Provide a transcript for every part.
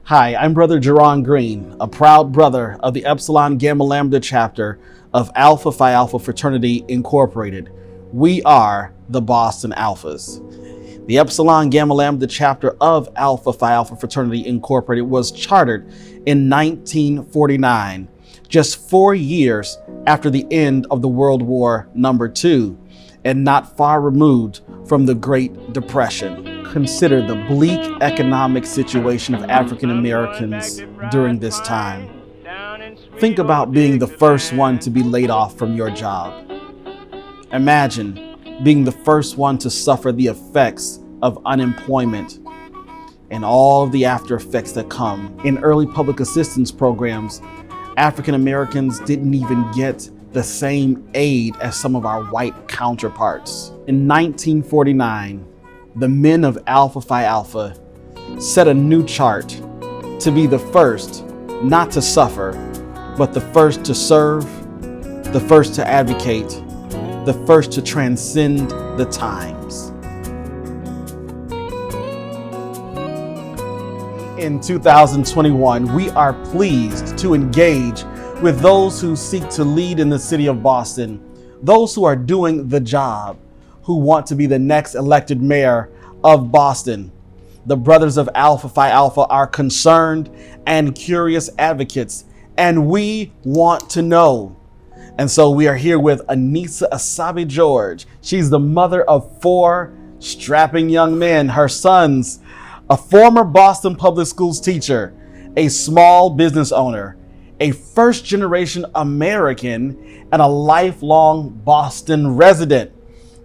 Hi, I'm Brother Jaron Green, a proud brother of the Epsilon Gamma Lambda chapter of Alpha Phi Alpha Fraternity Incorporated. We are the Boston Alphas. The Epsilon Gamma Lambda chapter of Alpha Phi Alpha Fraternity Incorporated was chartered in 1949, just 4 years after the end of the World War II, and not far removed from the Great Depression. Consider the bleak economic situation of African Americans during this time. Think about being the first one to be laid off from your job. Imagine being the first one to suffer the effects of unemployment and all the after effects that come. In early public assistance programs, African Americans didn't even get the same aid as some of our white counterparts. In 1949, the men of Alpha Phi Alpha set a new chart to be the first not to suffer, but the first to serve, the first to advocate, the first to transcend the times. In 2021, we are pleased to engage with those who seek to lead in the city of Boston, those who are doing the job, who want to be the next elected mayor of Boston. The brothers of Alpha Phi Alpha are concerned and curious advocates, and we want to know. And so we are here with Annissa Essaibi George. She's the mother of 4 strapping young men. Her sons, a former Boston Public Schools teacher, a small business owner, a first-generation American, and a lifelong Boston resident.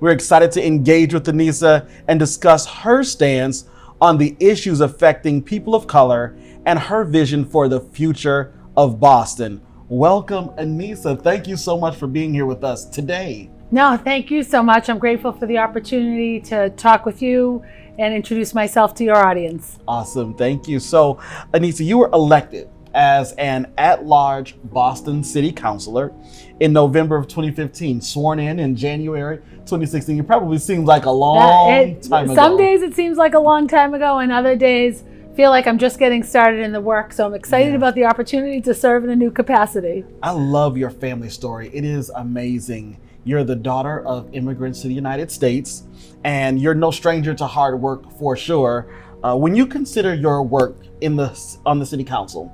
We're excited to engage with Annissa and discuss her stance on the issues affecting people of color and her vision for the future of Boston. Welcome, Annissa. Thank you so much for being here with us today. No, thank you so much. I'm grateful for the opportunity to talk with you and introduce myself to your audience. Awesome. Thank you. So, Annissa, you were elected as an at-large Boston City Councilor in November of 2015, sworn in January 2016. It probably seems like a long time ago. Some days it seems like a long time ago, and other days feel like I'm just getting started in the work. So I'm excited about the opportunity to serve in a new capacity. I love your family story. It is amazing. You're the daughter of immigrants to the United States, and you're no stranger to hard work for sure. When you consider your work on the City Council,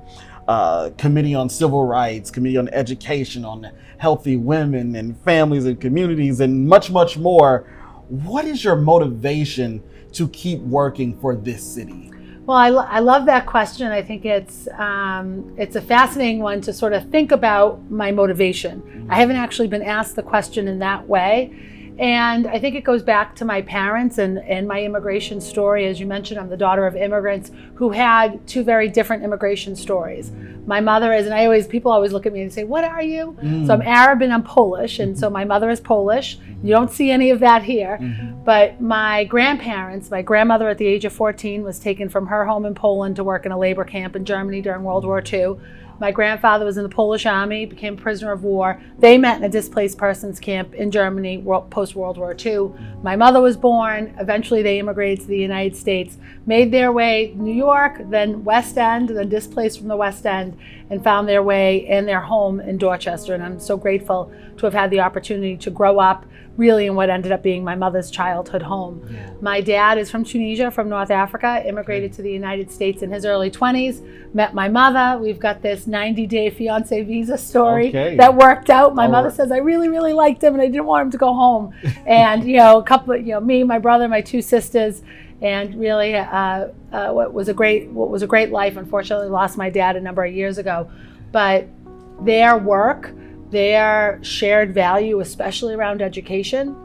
Committee on Civil Rights, Committee on Education, on Healthy Women and Families and Communities, and much, much more, what is your motivation to keep working for this city? Well, I love that question. I think it's a fascinating one to sort of think about my motivation. Mm-hmm. I haven't actually been asked the question in that way. And I think it goes back to my parents and my immigration story. As you mentioned, I'm the daughter of immigrants who had 2 very different immigration stories. My mother is, and people always look at me and say, "What are you?" So I'm Arab and I'm Polish, and so my mother is Polish. You don't see any of that here. But my grandparents, my grandmother at the age of 14 was taken from her home in Poland to work in a labor camp in Germany during World War II. My grandfather was in the Polish army, became a prisoner of war. They met in a displaced persons camp in Germany post-World War II. My mother was born. Eventually they immigrated to the United States, made their way New York, then West End, then displaced from the West End, and found their way in their home in Dorchester. And I'm so grateful to have had the opportunity to grow up really in what ended up being my mother's childhood home. Yeah. My dad is from Tunisia, from North Africa, immigrated to the United States in his early 20s, met my mother. We've got this 90-day fiance visa story that worked out. My mother says, I really, really liked him and I didn't want him to go home. And, me, my brother, my 2 sisters, and really what was a great life. Unfortunately, lost my dad a number of years ago. But their work, their shared value, especially around education,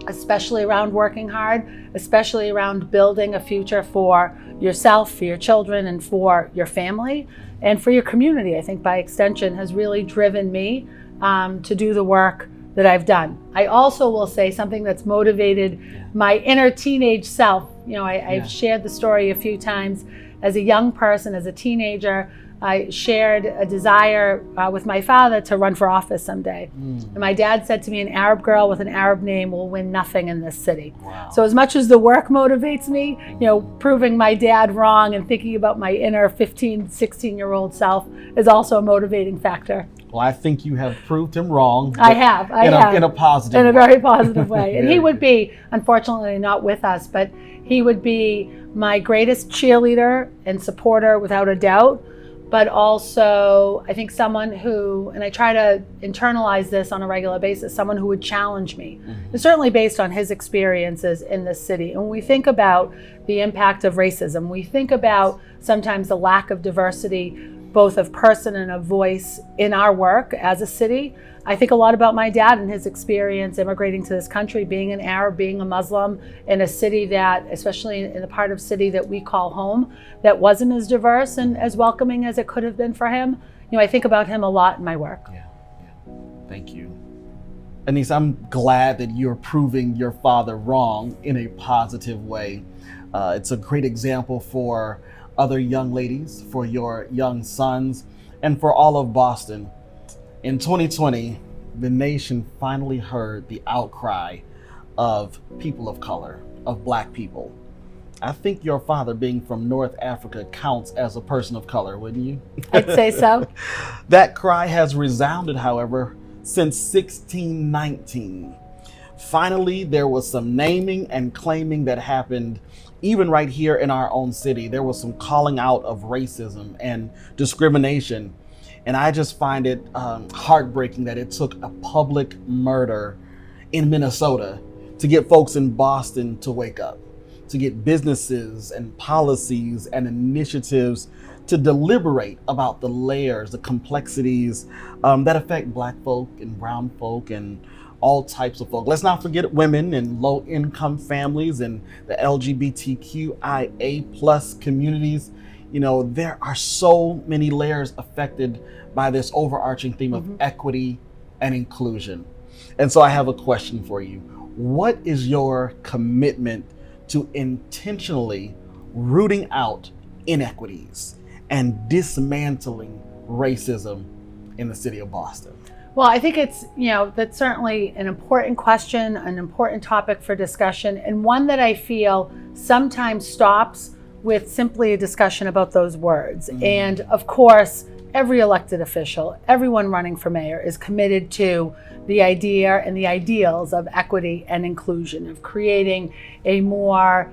especially around working hard, especially around building a future for yourself, for your children, and for your family, and for your community, I think by extension, has really driven me to do the work that I've done. I also will say something that's motivated my inner teenage self. I've shared the story a few times. As a young person, as a teenager, I shared a desire with my father to run for office someday. And my dad said to me, an Arab girl with an Arab name will win nothing in this city. Wow. So as much as the work motivates me, proving my dad wrong and thinking about my inner 15, 16-year-old self is also a motivating factor. Well, I think you have proved him wrong. I have. In a positive way. In a very positive way. And he would be, unfortunately, not with us, but he would be my greatest cheerleader and supporter without a doubt. But also, I think someone who, and I try to internalize this on a regular basis, someone who would challenge me. And certainly based on his experiences in this city. And when we think about the impact of racism, we think about sometimes the lack of diversity, both of person and of voice in our work as a city. I think a lot about my dad and his experience immigrating to this country, being an Arab, being a Muslim in a city that, especially in the part of city that we call home, that wasn't as diverse and as welcoming as it could have been for him. I think about him a lot in my work. Yeah. Thank you. Annissa, I'm glad that you're proving your father wrong in a positive way. It's a great example for other young ladies, for your young sons, and for all of Boston. In 2020, the nation finally heard the outcry of people of color, of Black people. I think your father being from North Africa counts as a person of color, wouldn't you? I'd say so. That cry has resounded, however, since 1619. Finally, there was some naming and claiming that happened even right here in our own city. There was some calling out of racism and discrimination. And I just find it heartbreaking that it took a public murder in Minnesota to get folks in Boston to wake up, to get businesses and policies and initiatives to deliberate about the layers, the complexities that affect Black folk and brown folk and all types of folk. Let's not forget women and low-income families and the LGBTQIA plus communities. There are so many layers affected by this overarching theme of equity and inclusion. And so I have a question for you. What is your commitment to intentionally rooting out inequities and dismantling racism in the city of Boston? Well, I think it's, that's certainly an important question, an important topic for discussion, and one that I feel sometimes stops with simply a discussion about those words. And of course, every elected official, everyone running for mayor is committed to the idea and the ideals of equity and inclusion, of creating a more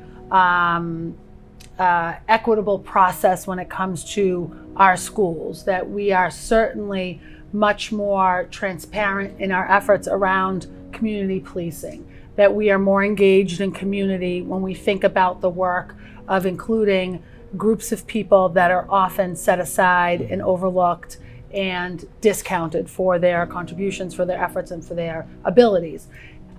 equitable process when it comes to our schools, that we are certainly much more transparent in our efforts around community policing, that we are more engaged in community when we think about the work of including groups of people that are often set aside and overlooked and discounted for their contributions, for their efforts, and for their abilities.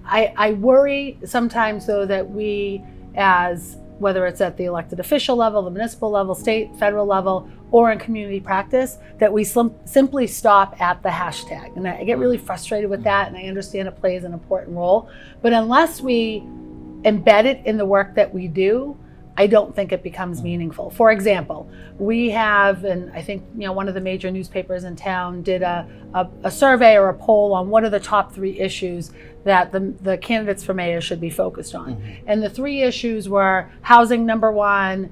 I worry sometimes, though, that we, as whether it's at the elected official level, the municipal level, state, federal level, or in community practice, that we simply stop at the hashtag. And I get really frustrated with that, and I understand it plays an important role. But unless we embed it in the work that we do, I don't think it becomes meaningful. For example, we have, and I think one of the major newspapers in town did a survey or a poll on what are the top 3 issues that the candidates for mayor should be focused on. And the 3 issues were housing, number 1,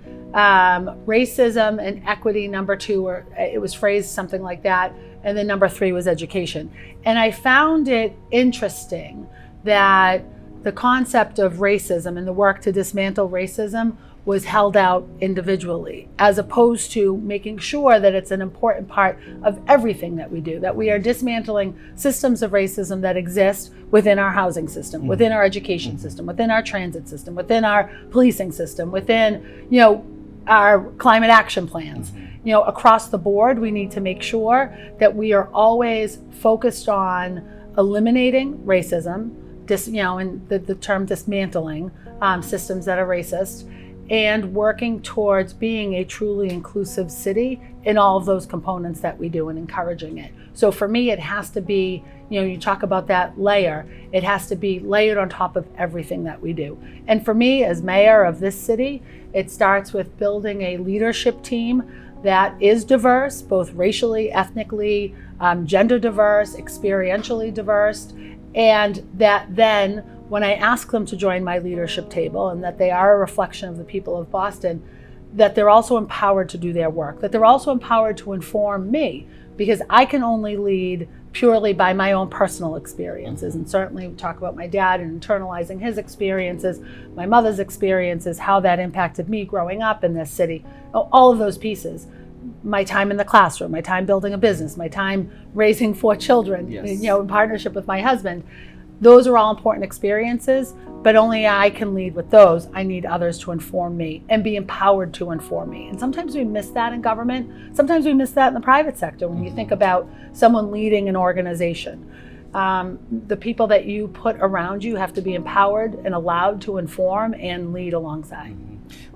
racism and equity, number 2, or it was phrased something like that, and then number 3 was education. And I found it interesting that the concept of racism and the work to dismantle racism was held out individually, as opposed to making sure that it's an important part of everything that we do, that we are dismantling systems of racism that exist within our housing system, within our education system, within our transit system, within our policing system, within, our climate action plans. Across the board, we need to make sure that we are always focused on eliminating racism, and the term dismantling systems that are racist, and working towards being a truly inclusive city in all of those components that we do and encouraging it. So for me, it has to be, you talk about that layer, it has to be layered on top of everything that we do. And for me, as mayor of this city, it starts with building a leadership team that is diverse, both racially, ethnically, gender diverse, experientially diverse, and that then when I ask them to join my leadership table and that they are a reflection of the people of Boston, that they're also empowered to do their work, that they're also empowered to inform me, because I can only lead purely by my own personal experiences. And certainly we talk about my dad and internalizing his experiences, my mother's experiences, how that impacted me growing up in this city, all of those pieces. My time in the classroom, my time building a business, my time raising 4 children, Yes. in partnership with my husband. Those are all important experiences, but only I can lead with those. I need others to inform me and be empowered to inform me. And sometimes we miss that in government. Sometimes we miss that in the private sector when you think about someone leading an organization. The people that you put around you have to be empowered and allowed to inform and lead alongside.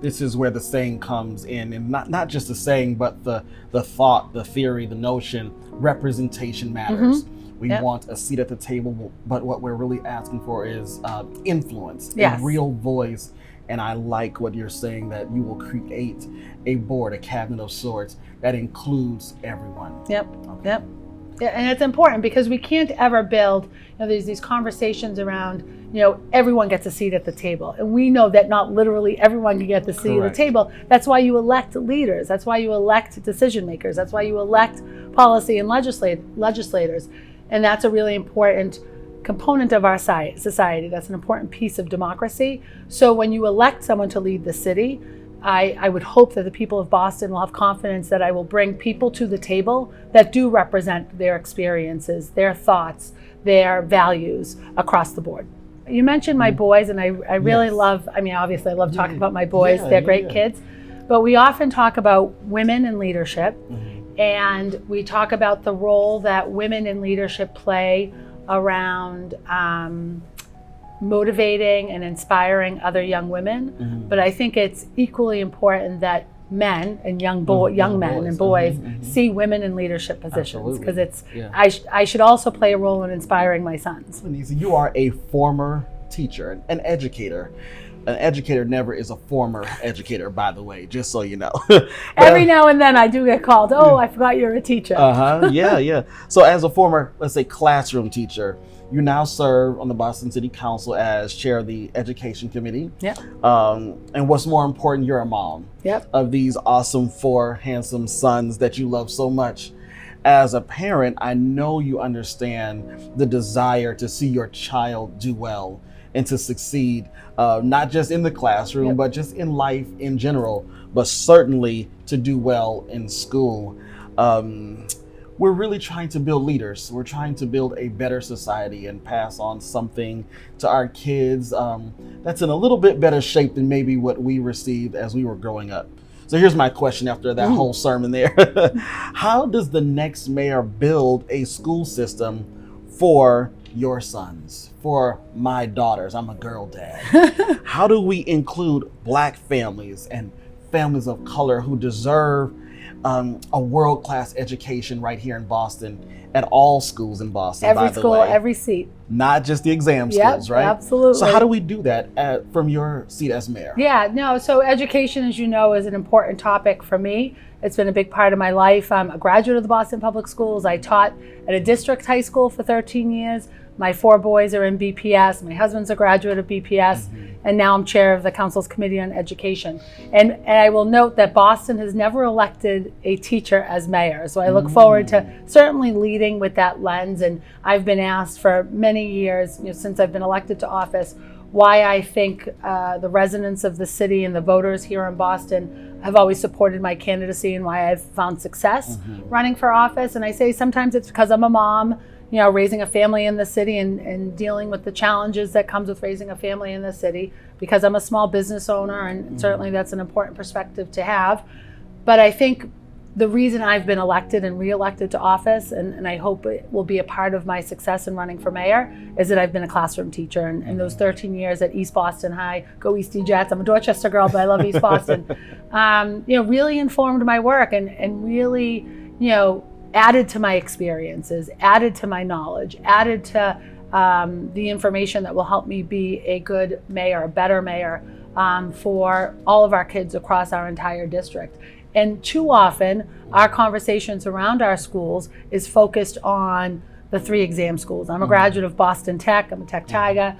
This is where the saying comes in, and not just the saying, but the thought, the theory, the notion, representation matters. We want a seat at the table, but what we're really asking for is influence, Yes. a real voice. And I like what you're saying, that you will create a board, a cabinet of sorts that includes everyone. Yep. Yeah, and it's important because we can't ever build, there's these conversations around, everyone gets a seat at the table. And we know that not literally everyone can get the seat at the table. That's why you elect leaders. That's why you elect decision makers. That's why you elect policy and legislators. And that's a really important component of our society. That's an important piece of democracy. So when you elect someone to lead the city, I would hope that the people of Boston will have confidence that I will bring people to the table that do represent their experiences, their thoughts, their values across the board. You mentioned my boys, and I really love, obviously I love talking about my boys. They're great kids. But we often talk about women in leadership, and we talk about the role that women in leadership play around motivating and inspiring other young women. But I think it's equally important that men and young men and boys see women in leadership positions, because I should also play a role in inspiring my sons. Annissa, you are a former teacher, an educator. An educator never is a former educator, by the way, just so you know. Every now and then I do get called, I forgot you're a teacher. Yeah. So as a former, let's say, classroom teacher, you now serve on the Boston City Council as chair of the Education Committee. And what's more important, you're a mom of these awesome 4 handsome sons that you love so much. As a parent, I know you understand the desire to see your child do well and to succeed, not just in the classroom, but just in life in general, but certainly to do well in school. We're really trying to build leaders. We're trying to build a better society and pass on something to our kids that's in a little bit better shape than maybe what we received as we were growing up. So here's my question after that whole sermon there. How does the next mayor build a school system for your sons, for my daughters? I'm a girl dad. How do we include Black families and families of color who deserve a world-class education right here in Boston, at all schools in Boston, every by the school, way. every seat. Not just the exam schools, right? Absolutely. So how do we do that from your seat as mayor? So education, as you know, is an important topic for me. It's been a big part of my life. I'm a graduate of the Boston Public Schools. I taught at a district high school for 13 years. My 4 boys are in BPS. My husband's a graduate of BPS. And now I'm chair of the Council's Committee on Education. And I will note that Boston has never elected a teacher as mayor. So I look forward to certainly leading with that lens. And I've been asked for many years, since I've been elected to office, why I think the residents of the city and the voters here in Boston have always supported my candidacy and why I've found success running for office. And I say sometimes it's because I'm a mom, raising a family in the city and dealing with the challenges that comes with raising a family in the city, because I'm a small business owner, and certainly that's an important perspective to have. But I think the reason I've been elected and reelected to office, and I hope it will be a part of my success in running for mayor, is that I've been a classroom teacher. And those 13 years at East Boston High, go East Jets, I'm a Dorchester girl, but I love East Boston, really informed my work and really, added to my experiences, added to my knowledge, added to the information that will help me be a good mayor, a better mayor for all of our kids across our entire district. And too often, our conversations around our schools is focused on the 3 exam schools. I'm a graduate of Boston Tech. I'm a Tech Tiger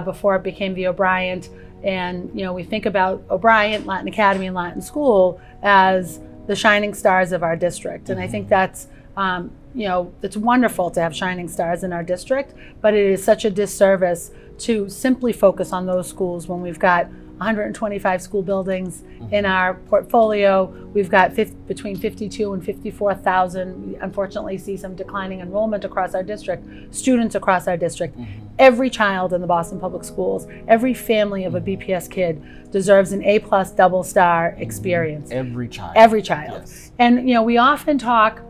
before it became the O'Brien. And we think about O'Brien, Latin Academy, and Latin School as the shining stars of our district. And I think that's it's wonderful to have shining stars in our district, but it is such a disservice to simply focus on those schools when we've got 125 school buildings in our portfolio. We've got between 52 and 54,000. We unfortunately see some declining enrollment across our district, students across our district. Every child in the Boston Public Schools, every family of a BPS kid deserves an A+ double star experience. Every child. Every child. Yes. And we often talk,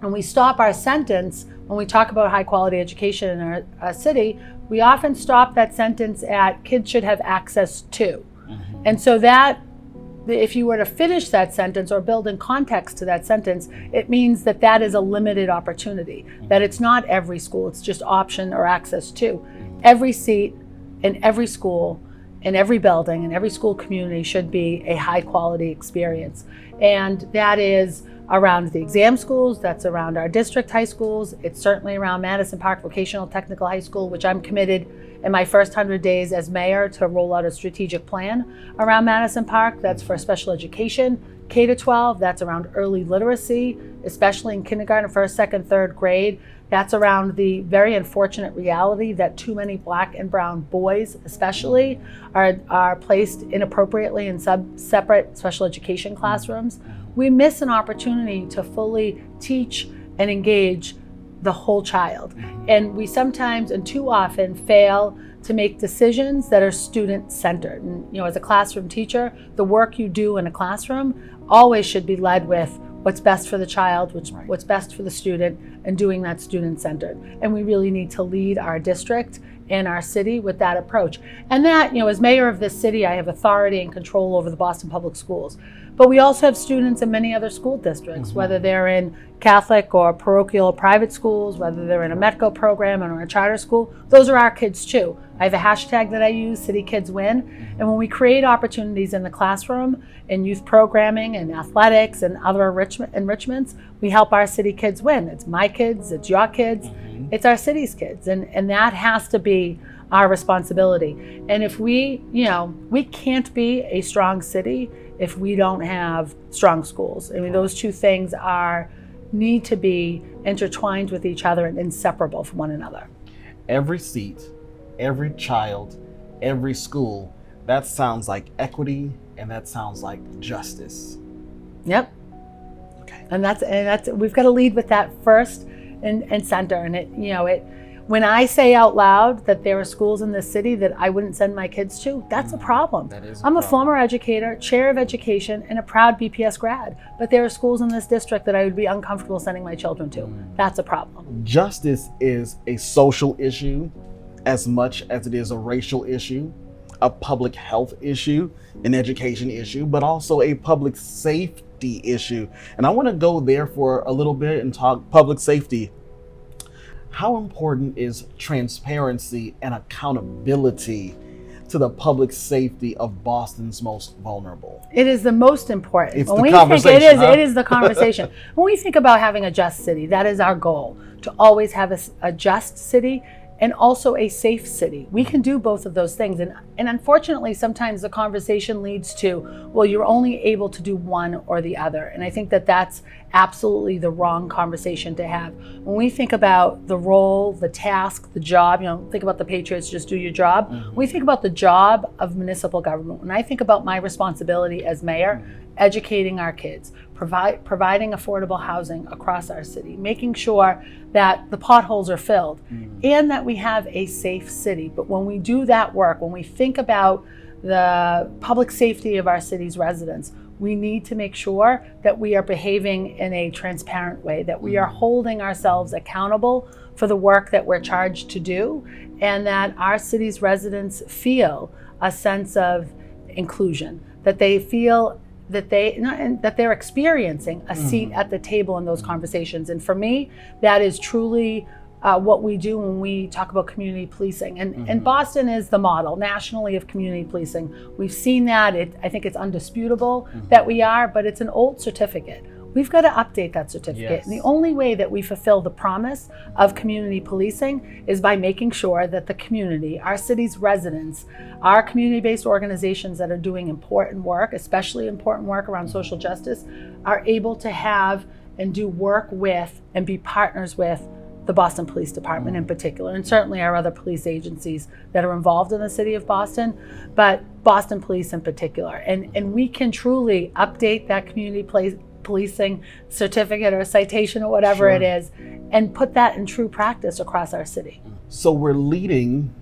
and we stop our sentence when we talk about high quality education in our city, we often stop that sentence at kids should have access to. And so that, if you were to finish that sentence or build in context to that sentence, it means that that is a limited opportunity, that it's not every school, it's just option or access to. Every seat in every school, in every building, in every school community should be a high quality experience. And that is around the exam schools, that's around our district high schools, it's certainly around Madison Park Vocational Technical High School, which I'm committed in my first 100 days as mayor to roll out a strategic plan around Madison Park. That's for special education, K-12, that's around early literacy, especially in kindergarten, first, second, third grade. That's around the very unfortunate reality that too many Black and brown boys especially are placed inappropriately in separate special education classrooms. We miss an opportunity to fully teach and engage the whole child. And we sometimes and too often fail to make decisions that are student-centered. And as a classroom teacher, the work you do in a classroom always should be led with what's best for the child, what's best for the student, and doing that student-centered. And we really need to lead our district and our city with that approach. And that, as mayor of this city, I have authority and control over the Boston Public Schools. But we also have students in many other school districts, whether they're in Catholic or parochial or private schools, whether they're in a METCO program or a charter school. Those are our kids too. I have a hashtag that I use, City Kids Win. And when we create opportunities in the classroom, in youth programming and athletics and other enrichments, we help our city kids win. It's my kids, it's your kids, it's our city's kids. And that has to be our responsibility. And if we can't be a strong city if we don't have strong schools. I mean, those two things need to be intertwined with each other and inseparable from one another. Every seat, every child, every school, that sounds like equity and that sounds like justice. Yep. Okay. And that's we've got to lead with that first and center. And when I say out loud that there are schools in this city that I wouldn't send my kids to, that's a problem. That is I'm a former educator, chair of education, and a proud BPS grad. But there are schools in this district that I would be uncomfortable sending my children to. That's a problem. Justice is a social issue as much as it is a racial issue, a public health issue, an education issue, but also a public safety issue. And I want to go there for a little bit and talk public safety. How important is transparency and accountability to the public safety of Boston's most vulnerable? It is the most important. It's the conversation. It is the conversation. When we think about having a just city, that is our goal, to always have a just city and also a safe city. We can do both of those things. And unfortunately, sometimes the conversation leads to, well, you're only able to do one or the other. And I think that that's absolutely the wrong conversation to have. When we think about the role, the task, the job, think about the Patriots, just do your job. When we think about the job of municipal government, when I think about my responsibility as mayor, educating our kids, providing affordable housing across our city, making sure that the potholes are filled, and that we have a safe city. But when we do that work, when we think about the public safety of our city's residents, we need to make sure that we are behaving in a transparent way, that we are holding ourselves accountable for the work that we're charged to do, and that our city's residents feel a sense of inclusion, that they feel that they're experiencing a seat at the table in those conversations. And for me, that is truly what we do when we talk about community policing. And Boston is the model nationally of community policing. We've seen that. I think it's undisputable that we are, but it's an old certificate. We've got to update that certificate. Yes. And the only way that we fulfill the promise of community policing is by making sure that the community, our city's residents, our community-based organizations that are doing important work, especially important work around social justice, are able to have and do work with and be partners with the Boston Police Department in particular, and certainly our other police agencies that are involved in the city of Boston, but Boston Police in particular. And we can truly update that community policing certificate or citation or whatever it is, and put that in true practice across our city. So we're leading,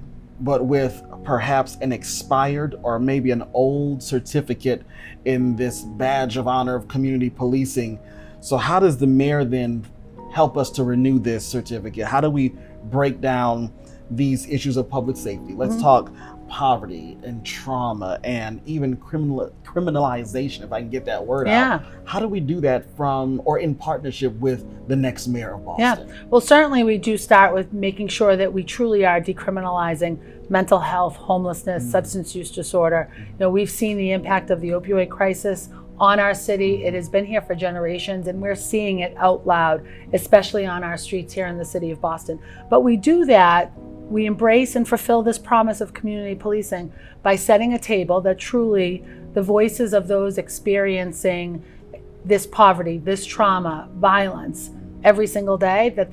but with perhaps an expired or maybe an old certificate in this badge of honor of community policing. So how does the mayor then help us to renew this certificate? How do we break down these issues of public safety? Let's talk poverty and trauma and even criminalization, if I can get that word out. How do we do that from or in partnership with the next mayor of Boston? Yeah, well, certainly we do start with making sure that we truly are decriminalizing mental health, homelessness, substance use disorder. You know, we've seen the impact of the opioid crisis on our city. It has been here for generations, and we're seeing it out loud, especially on our streets here in the city of Boston. But we do that, we embrace and fulfill this promise of community policing by setting a table that truly the voices of those experiencing this poverty, this trauma, violence every single day, that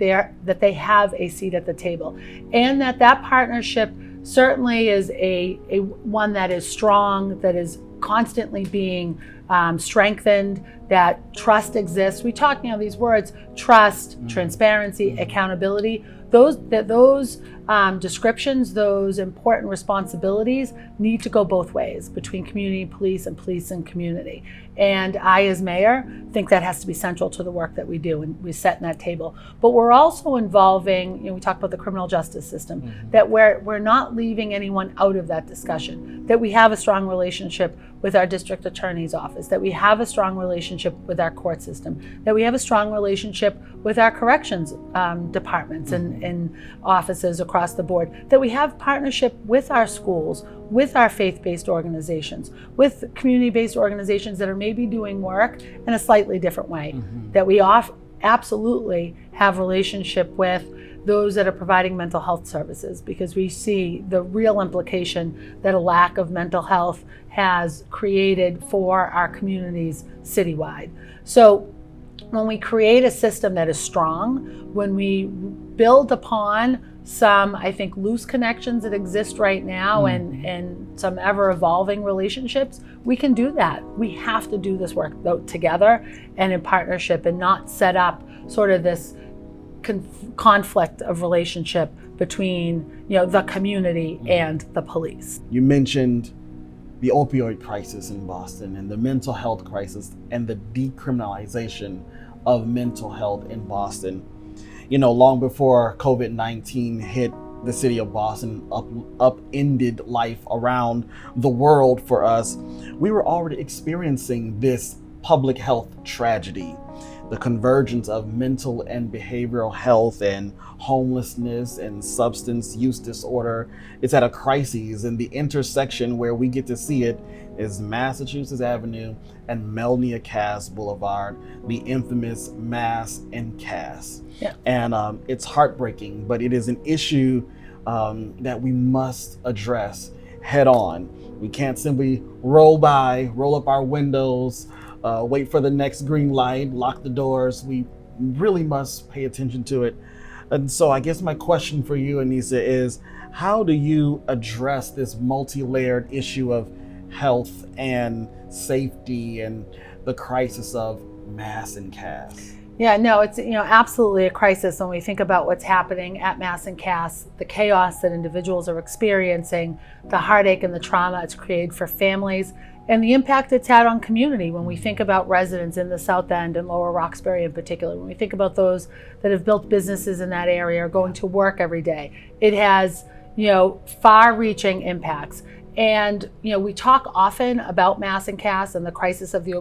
they have a seat at the table, and that partnership certainly is a one that is strong, that is constantly being strengthened, that trust exists. We talk, these words, trust, transparency, accountability. Those descriptions, those important responsibilities need to go both ways between community police and community. And I, as mayor, think that has to be central to the work that we do, and we set in that table. But we're also involving, we talk about the criminal justice system, that we're not leaving anyone out of that discussion, that we have a strong relationship with our district attorney's office, that we have a strong relationship with our court system, that we have a strong relationship with our corrections departments and offices across the board, that we have partnership with our schools, with our faith-based organizations, with community-based organizations that are maybe doing work in a slightly different way, that we absolutely have relationship with those that are providing mental health services, because we see the real implication that a lack of mental health has created for our communities citywide. So when we create a system that is strong, when we build upon some, I think, loose connections that exist right now and some ever-evolving relationships, we can do that. We have to do this work though together and in partnership, and not set up sort of this conflict of relationship between the community and the police. You mentioned the opioid crisis in Boston and the mental health crisis and the decriminalization of mental health in Boston. Long before COVID-19 hit the city of Boston, upended life around the world for us, we were already experiencing this public health tragedy. The convergence of mental and behavioral health and homelessness and substance use disorder, it's at a crisis, and the intersection where we get to see it is Massachusetts Avenue and Melnia Cass Boulevard, the infamous Mass and Cass. Yeah. And it's heartbreaking, but it is an issue that we must address head on. We can't simply roll up our windows, wait for the next green light, lock the doors. We really must pay attention to it. And so I guess my question for you, Annissa, is how do you address this multi-layered issue of health and safety and the crisis of Mass and Cass? Yeah, no, it's absolutely a crisis when we think about what's happening at Mass and Cass, the chaos that individuals are experiencing, the heartache and the trauma it's created for families, and the impact it's had on community. When we think about residents in the South End and Lower Roxbury in particular, when we think about those that have built businesses in that area or going to work every day, it has far-reaching impacts. And we talk often about Mass and Cass and the crisis of the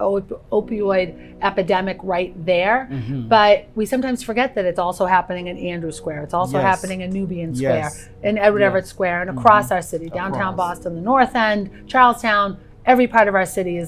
opioid epidemic right there. But we sometimes forget that it's also happening in Andrews Square. It's also happening in Nubian Square, in Edward Everett Square, and across our city, downtown Boston, the North End, Charlestown. Every part of our city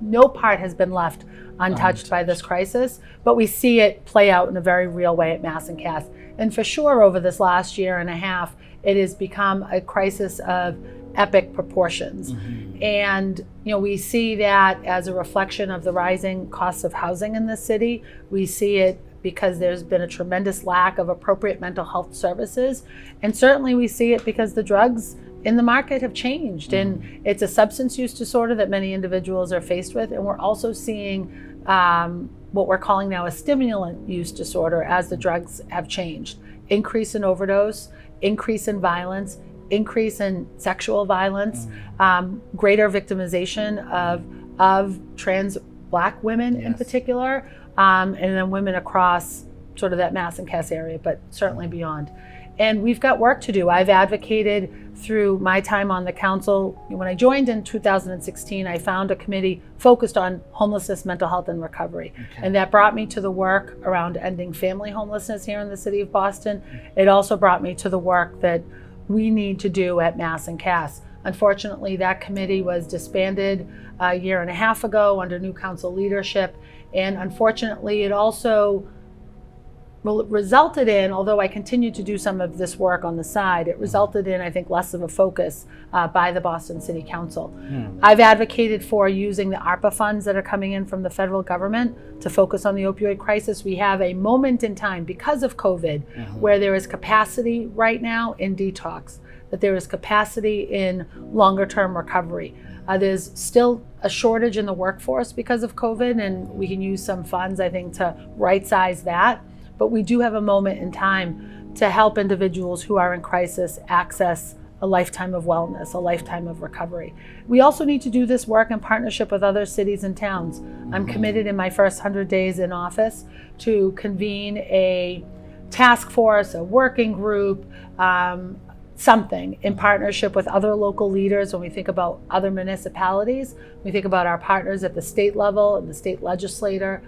no part has been left untouched by this crisis, but we see it play out in a very real way at Mass and Cass. And for sure, over this last year and a half, it has become a crisis of epic proportions. And we see that as a reflection of the rising costs of housing in the city. We see it because there's been a tremendous lack of appropriate mental health services. And certainly we see it because the drugs in the market have changed. And it's a substance use disorder that many individuals are faced with. And we're also seeing what we're calling now a stimulant use disorder as the drugs have changed. Increase in overdose, increase in violence, increase in sexual violence, greater victimization of trans Black women in particular, and then women across sort of that Mass and Cass area, but certainly beyond. And we've got work to do. I've advocated through my time on the council. When I joined in 2016, I found a committee focused on homelessness, mental health, and recovery. And that brought me to the work around ending family homelessness here in the city of Boston. It also brought me to the work that we need to do at Mass and Cass. Unfortunately, that committee was disbanded a year and a half ago under new council leadership. And unfortunately, it also resulted in, although I continued to do some of this work on the side, it resulted in, I think, less of a focus by the Boston City Council. I've advocated for using the ARPA funds that are coming in from the federal government to focus on the opioid crisis. We have a moment in time because of COVID where there is capacity right now in detox, that there is capacity in longer term recovery. There's still a shortage in the workforce because of COVID, and we can use some funds, I think, to right size that. But we do have a moment in time to help individuals who are in crisis access a lifetime of wellness, a lifetime of recovery. We also need to do this work in partnership with other cities and towns. I'm committed in my first 100 days in office to convene a task force, a working group, something in partnership with other local leaders. When we think about other municipalities, we think about our partners at the state level and the state legislature,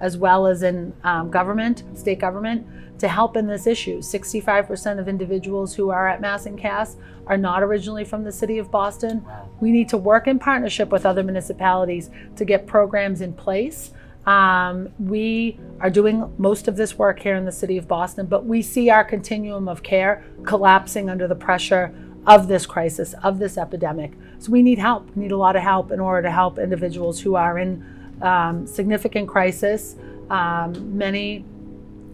as well as in government, state government, to help in this issue. 65% of individuals who are at Mass and Cass are not originally from the city of Boston. We need to work in partnership with other municipalities to get programs in place. We are doing most of this work here in the city of Boston, but we see our continuum of care collapsing under the pressure of this crisis, of this epidemic. So we need help. We need a lot of help in order to help individuals who are in significant crisis, many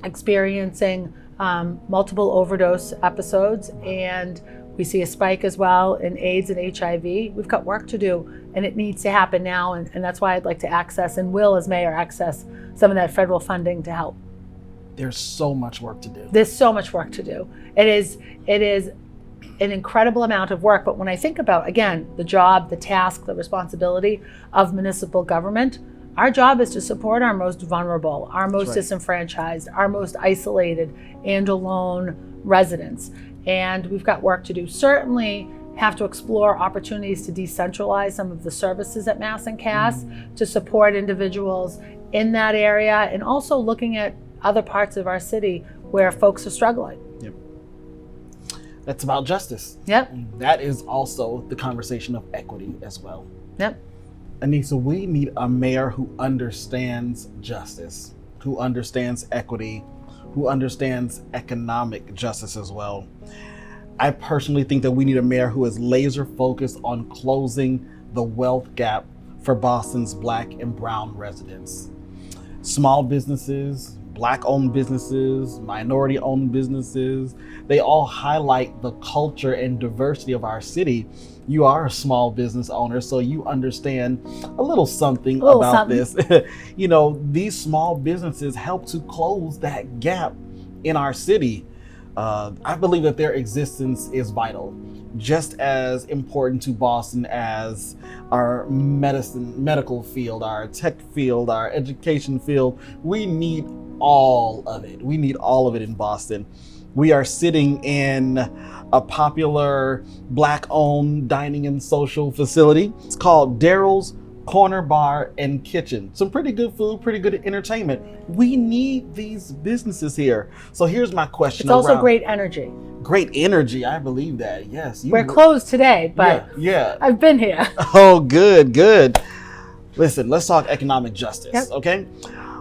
experiencing multiple overdose episodes, and we see a spike as well in AIDS and HIV. We've got work to do, and it needs to happen now, and that's why I'd like to access, and will as mayor access, some of that federal funding to help. There's so much work to do. There's so much work to do. It is an incredible amount of work, but when I think about, again, the job, the task, the responsibility of municipal government, our job is to support our most vulnerable, our most disenfranchised, our most isolated and alone residents. And we've got work to do. Certainly have to explore opportunities to decentralize some of the services at Mass and Cass to support individuals in that area, and also looking at other parts of our city where folks are struggling. That's about justice. That is also the conversation of equity as well. Annissa, we need a mayor who understands justice, who understands equity, who understands economic justice as well. I personally think that we need a mayor who is laser focused on closing the wealth gap for Boston's Black and Brown residents. Small businesses, Black-owned businesses, minority-owned businesses, they all highlight the culture and diversity of our city. You are a small business owner, so you understand a little something about this. You know, these small businesses help to close that gap in our city. I believe that their existence is vital, just as important to Boston as our medical field, our tech field, our education field. We need all of it. We need all of it in Boston. We are sitting in a popular Black-owned dining and social facility. It's called Daryl's corner bar and kitchen. Some pretty good food, pretty good entertainment. We need these businesses here. So here's my question. It's also great energy. Great energy, I believe that. Yes. We're closed today, but yeah. I've been here. Oh, good. Listen, let's talk economic justice, okay?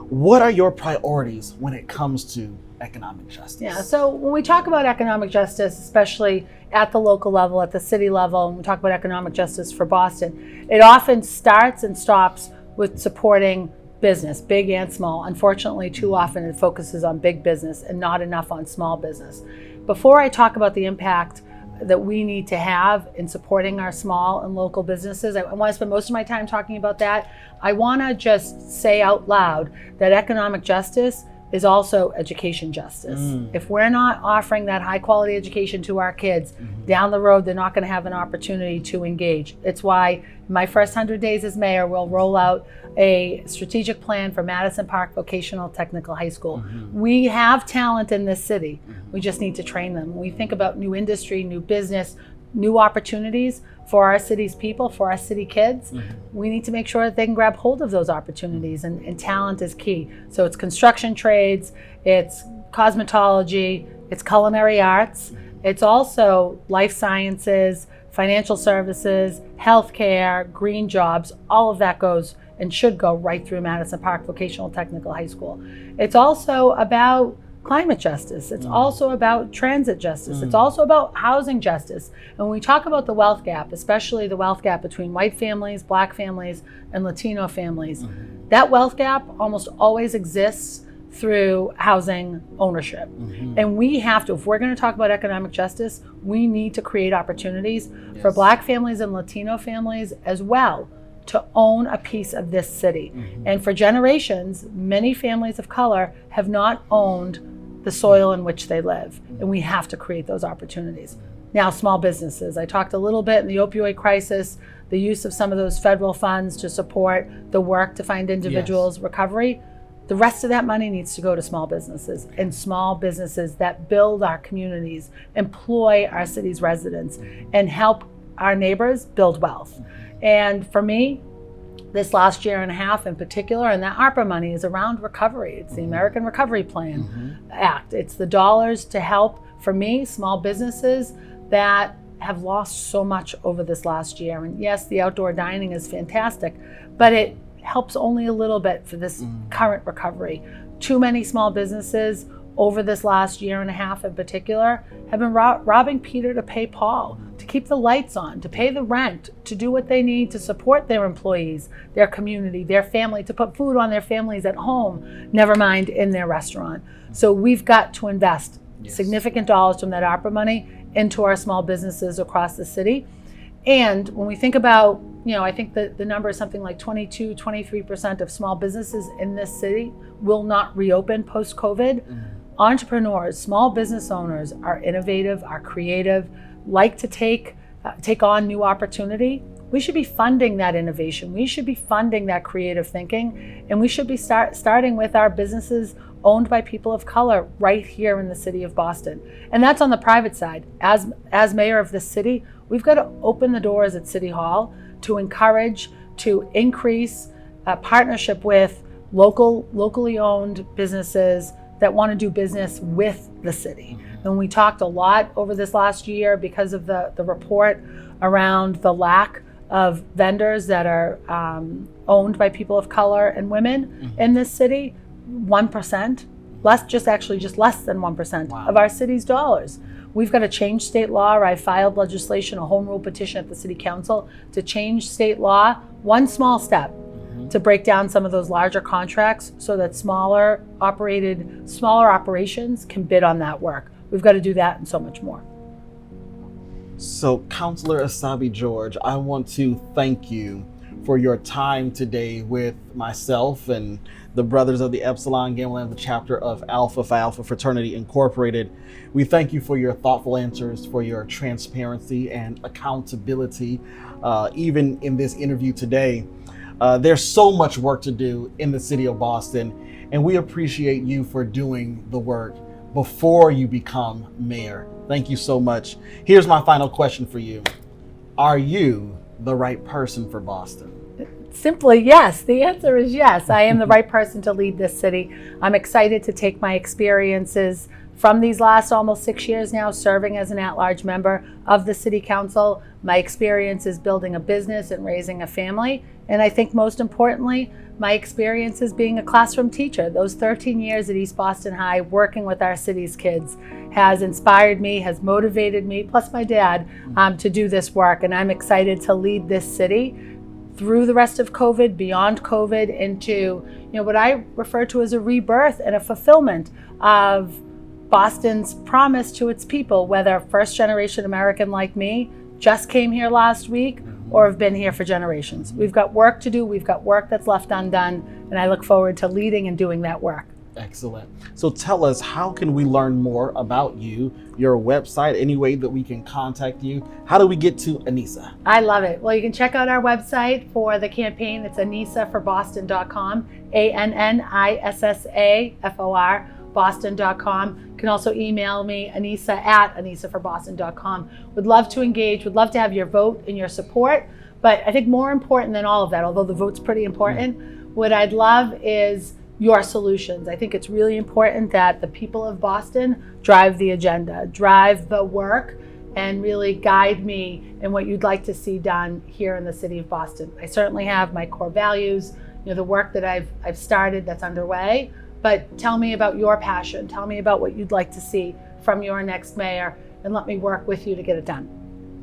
What are your priorities when it comes to economic justice? Yeah, so when we talk about economic justice, especially at the local level, at the city level, and we talk about economic justice for Boston, it often starts and stops with supporting business, big and small. Unfortunately, too often it focuses on big business and not enough on small business. Before I talk about the impact that we need to have in supporting our small and local businesses, I want to spend most of my time talking about that. I want to just say out loud that economic justice is also education justice. If we're not offering that high quality education to our kids, down the road, they're not going to have an opportunity to engage. It's why my first 100 days as mayor, we'll roll out a strategic plan for Madison Park Vocational Technical High School. We have talent in this city. We just need to train them. When we think about new industry, new business, new opportunities for our city's people, for our city kids, we need to make sure that they can grab hold of those opportunities, and talent is key. So it's construction trades, it's cosmetology, it's culinary arts, it's also life sciences, financial services, healthcare, green jobs. All of that goes and should go right through Madison Park Vocational Technical High School. It's also about climate justice. It's also about transit justice. It's also about housing justice. And when we talk about the wealth gap, especially the wealth gap between white families, black families, and Latino families, that wealth gap almost always exists through housing ownership. And we have to, if we're going to talk about economic justice, we need to create opportunities for black families and Latino families as well to own a piece of this city. And for generations, many families of color have not owned the soil in which they live. And we have to create those opportunities. Now, small businesses. I talked a little bit in the opioid crisis, the use of some of those federal funds to support the work to find individuals recovery. The rest of that money needs to go to small businesses, and small businesses that build our communities, employ our city's residents, and help our neighbors build wealth. And for me, this last year and a half in particular, and that ARPA money is around recovery. It's the American Recovery Plan Act. It's the dollars to help, for me, small businesses that have lost so much over this last year. And yes, the outdoor dining is fantastic, but it helps only a little bit for this current recovery. Too many small businesses over this last year and a half in particular have been robbing Peter to pay Paul, to keep the lights on, to pay the rent, to do what they need to support their employees, their community, their family, to put food on their families at home, never mind in their restaurant. So we've got to invest significant dollars from that ARPA money into our small businesses across the city. And when we think about, I think that the number is something like 23% of small businesses in this city will not reopen post-COVID. Entrepreneurs, small business owners are innovative, are creative, like to take on new opportunity. We should be funding that innovation. We should be funding that creative thinking. And we should be starting with our businesses owned by people of color right here in the city of Boston. And that's on the private side. As mayor of this city, we've got to open the doors at City Hall to encourage, to increase partnership with locally owned businesses that want to do business with the city. And we talked a lot over this last year because of the report around the lack of vendors that are owned by people of color and women in this city. 1%, just less than 1% of our city's dollars. We've got to change state law. I filed legislation, a home rule petition at the city council to change state law, one small step to break down some of those larger contracts so that smaller operations can bid on that work. We've got to do that and so much more. So, Councilor Essaibi George, I want to thank you for your time today with myself and the brothers of the Epsilon Lambda chapter of Alpha Phi Alpha Fraternity Incorporated. We thank you for your thoughtful answers, for your transparency and accountability, even in this interview today. There's so much work to do in the city of Boston, and we appreciate you for doing the work before you become mayor. Thank you so much. Here's my final question for you. Are you the right person for Boston? simply yes. The answer is yes. I am the right person to lead this city. I'm excited to take my experiences from these last almost 6 years now, serving as an at-large member of the City Council. My experience is building a business and raising a family. And I think most importantly, my experience is being a classroom teacher. Those 13 years at East Boston High, working with our city's kids, has inspired me, has motivated me, plus my dad, to do this work. And I'm excited to lead this city through the rest of COVID, beyond COVID, into what I refer to as a rebirth and a fulfillment of Boston's promise to its people, whether first generation American like me just came here last week or have been here for generations. We've got work to do. We've got work that's left undone, and I look forward to leading and doing that work. Excellent. So tell us, how can we learn more about you, your website, any way that we can contact you? How do we get to Annissa? I love it. Well, you can check out our website for the campaign. It's AnnissaForBoston.com, ANNISSAFOR, Boston.com. You can also email me, Annissa at AnnissaForBoston.com. Would love to engage, would love to have your vote and your support. But I think more important than all of that, although the vote's pretty important, what I'd love is your solutions. I think it's really important that the people of Boston drive the agenda, drive the work, and really guide me in what you'd like to see done here in the city of Boston. I certainly have my core values, the work that I've started that's underway, but tell me about your passion. Tell me about what you'd like to see from your next mayor, and let me work with you to get it done.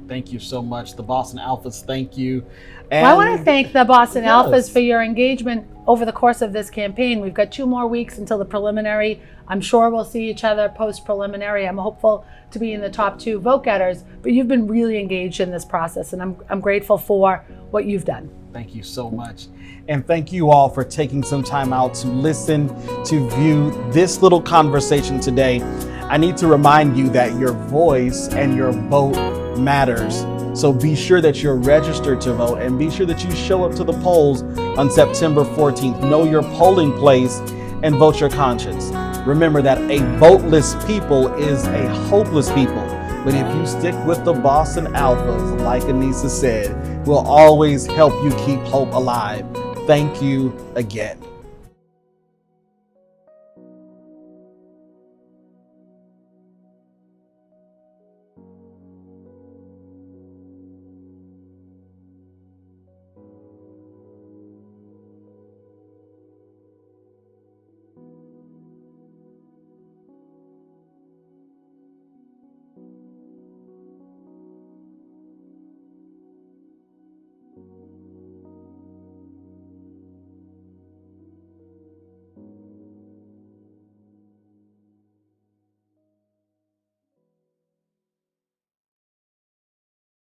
Thank you so much. The Boston Alphas, thank you. And I want to thank the Boston Alphas for your engagement over the course of this campaign. We've got 2 more weeks until the preliminary. I'm sure we'll see each other post-preliminary. I'm hopeful to be in the top 2 vote getters, but you've been really engaged in this process, and I'm grateful for what you've done. Thank you so much. And thank you all for taking some time out to listen, to view this little conversation today. I need to remind you that your voice and your vote matters. So be sure that you're registered to vote, and be sure that you show up to the polls on September 14th. Know your polling place and vote your conscience. Remember that a voteless people is a hopeless people. But if you stick with the Boston Alphas, like Annissa said, we'll always help you keep hope alive. Thank you again.